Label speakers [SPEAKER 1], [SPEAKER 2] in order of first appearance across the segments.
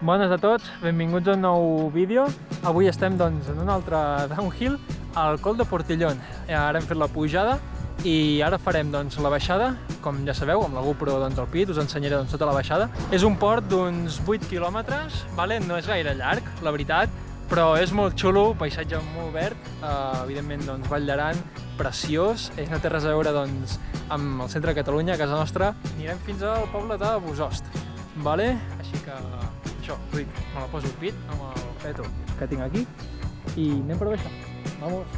[SPEAKER 1] Bones a tots, benvinguts a un nou vídeo. Avui estem doncs, en un altre downhill al Col de Portillon. Ara hem fet la pujada i ara farem doncs, la baixada, com ja sabeu, amb la GoPro doncs, al pit, us ensenyaré doncs, tota la baixada. És un port d'uns 8 quilòmetres, vale? No és gaire llarg, la veritat, però és molt xulo, paisatge molt verd, evidentment doncs, Vall d'Aran, preciós, no té res a veure doncs, amb el centre de Catalunya, a casa nostra. Anirem fins al poble de Bosost, vale? Així que això, us dic, me la poso al pit amb el peto que tinc aquí i anem per baixar. Vamos!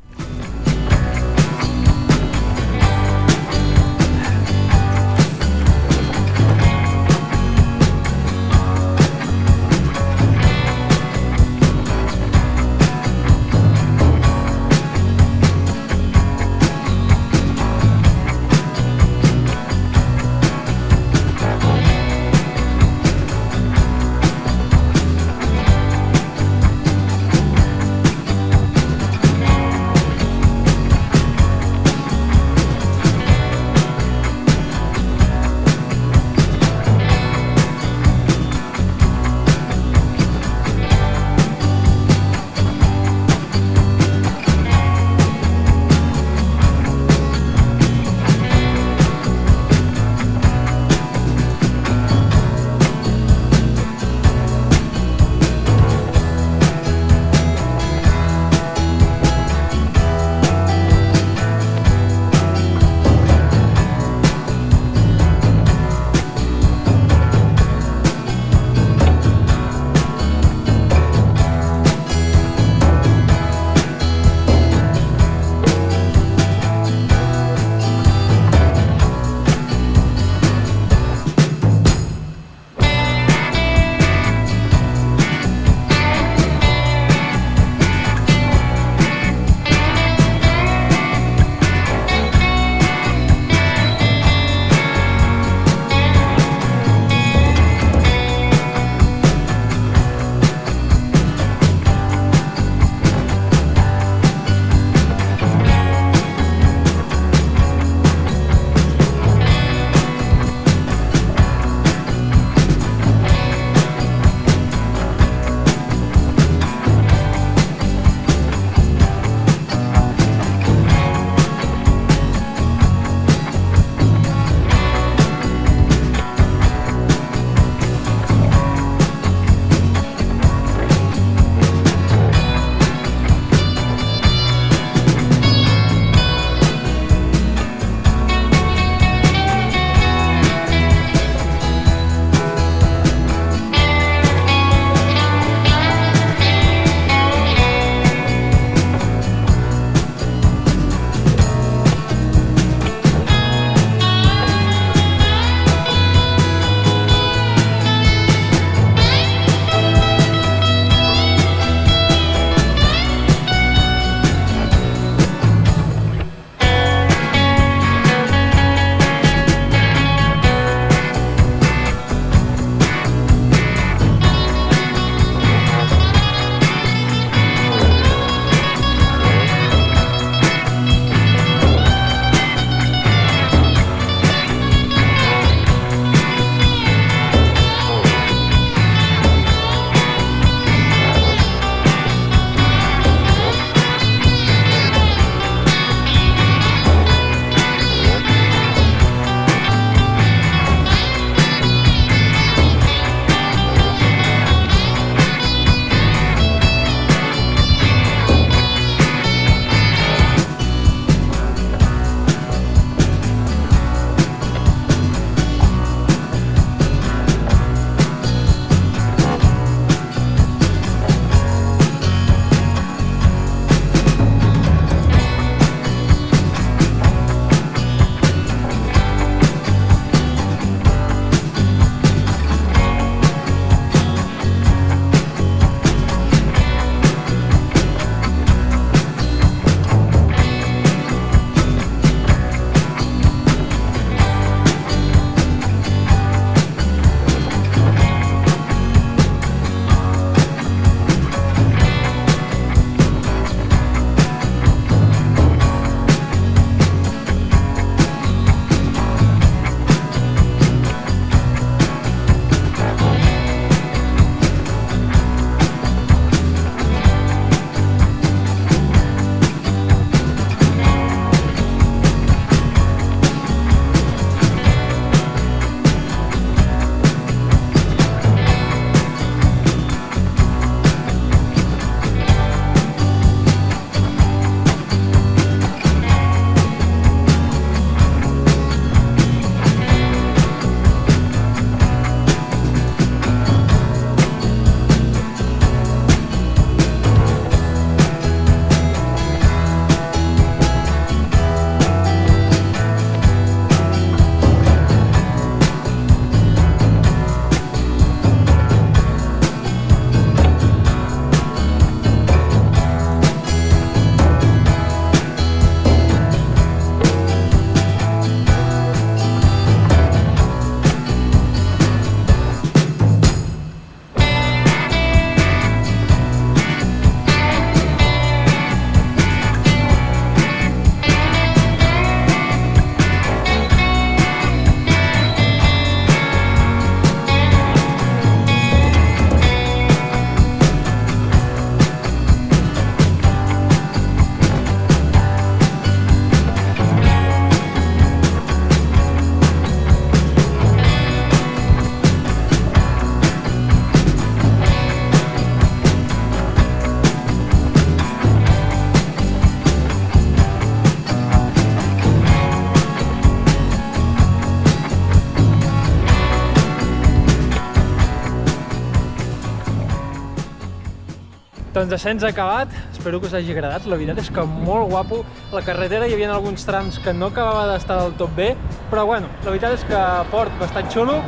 [SPEAKER 1] Doncs ascens acabat, espero que us hagi agradat, la veritat és que molt guapo. La carretera hi havia alguns trams que no acabava d'estar del tot bé, però bueno, la veritat és que port bastant xulo,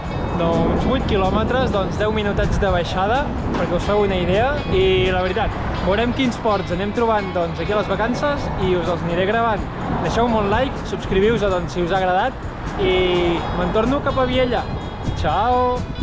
[SPEAKER 1] uns 8 quilòmetres, doncs 10 minutets de baixada, perquè us feu una idea, i la veritat, veurem quins ports anem trobant doncs, aquí a les vacances i us els aniré gravant. Deixeu-me un like, subscriviu-vos doncs, si us ha agradat i me'n torno cap a Viella. Ciao!